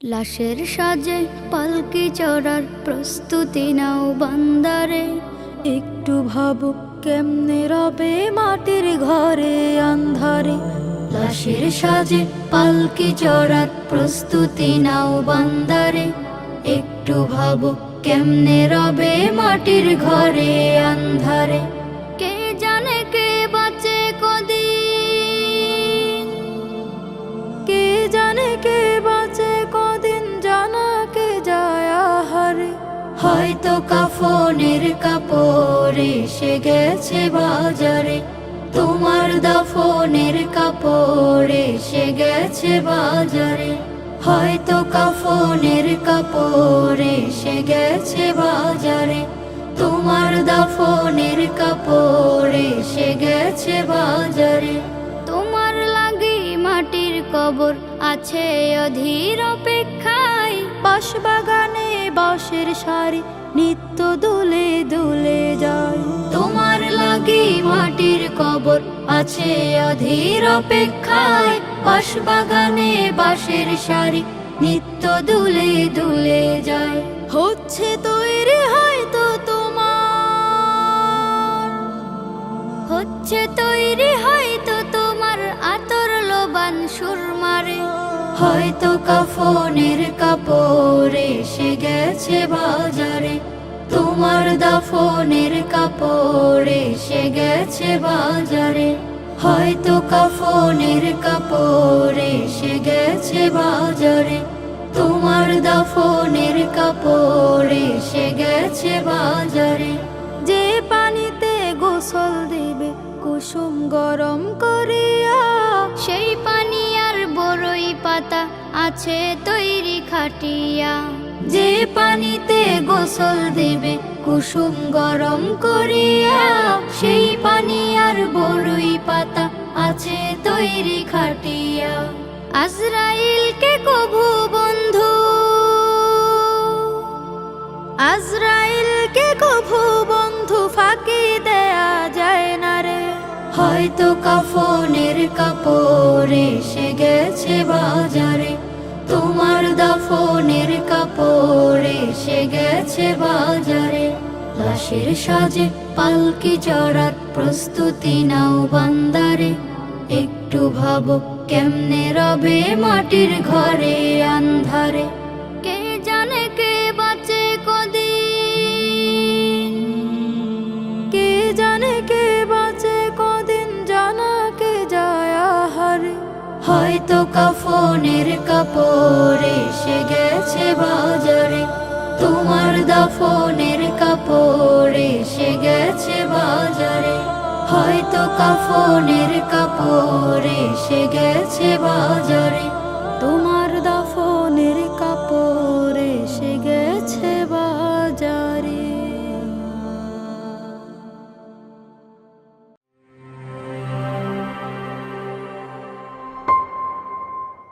লাশের সাজে পালকি চড়ার প্রস্তুতি নাও বান্দারে। একটু ভাবো কেমনে রবে মাটির ঘরে আন্ধারে। লাশের সাজে পালকি চড়ার প্রস্তুতি নাও বান্দারে। একটু ভাবো কেমনে রবে মাটির ঘরে আন্ধারে। কে জানে কে বাঁচে কদিন, কে জানে কে বাঁচে কদিন, জানা কে যায় আহারে। হয়তো কাফনের কাপড় এসে গেছে বাজারে। তোমার দাফনের কাপড় এসে গেছে বাজারে। হয়তো কাফনের কাপড় এসে গেছে বাজারে। তোমার দাফনের কাপড় এসে গেছে বাজারে। তোমার লাগি মাটির কবর আছে অধীর অপেক্ষায়। বাঁশবাগানে বাঁশের সারি নিত্য দুলে দুলে যায়। তোমার লাগি মাটির কবর আছে অধীর অপেক্ষায়। বাঁশবাগানে বাঁশের সারি নিত্য দুলে দুলে যায়। হচ্ছে তৈরি হয়তো তোমার, হচ্ছে তৈরি হয়তো তোমার আতর লোবান সুরমারে। হয়তো কাফনের কাপড় এসে গেছে বাজারে। তোমার দাফনের কাপড় এসে গেছে বাজারে। হয়তো কাফনের কাপড় এসে গেছে বাজারে। তোমার দাফনের কাপড় এসে গেছে বাজারে। যে পানিতে গোসল দিবে কুসুম গরম করিয়া, সেই পানি আর বড়ই পাতা আছে তৈরি খাটিয়া। যে পানিতে গোসল দেবে কুসুম গরম করিয়া, সেই পানি আর বড়ই পাতা আছে তৈরি খাটিয়া। আজরাইলকে কভু বন্ধু, আজরাইলকে কভু বন্ধু ফাঁকি দেয়া যায় না রে। হয়তো কাফনের কাপড় এসে গেছে বাজারে। তোমার দাফনের কাপড় এসে গেছে বাজারে। লাশের সাজে পালকি চড়ার প্রস্তুতি নাও বান্দারে। একটু ভাবো কেমনে রবে মাটির ঘরে আন্ধারে। কে জানে কে বাঁচে কদিন, কে জানে কে বাঁচে কদিন, জানা কে যায় আহারে। হয়তো কাফনের কাপড় এসে গেছে বাজারে। তোমার দাফনের কাপড় এসে গেছে বাজারে। হয়তো কাফনের কাপড় এসে গেছে বাজারে।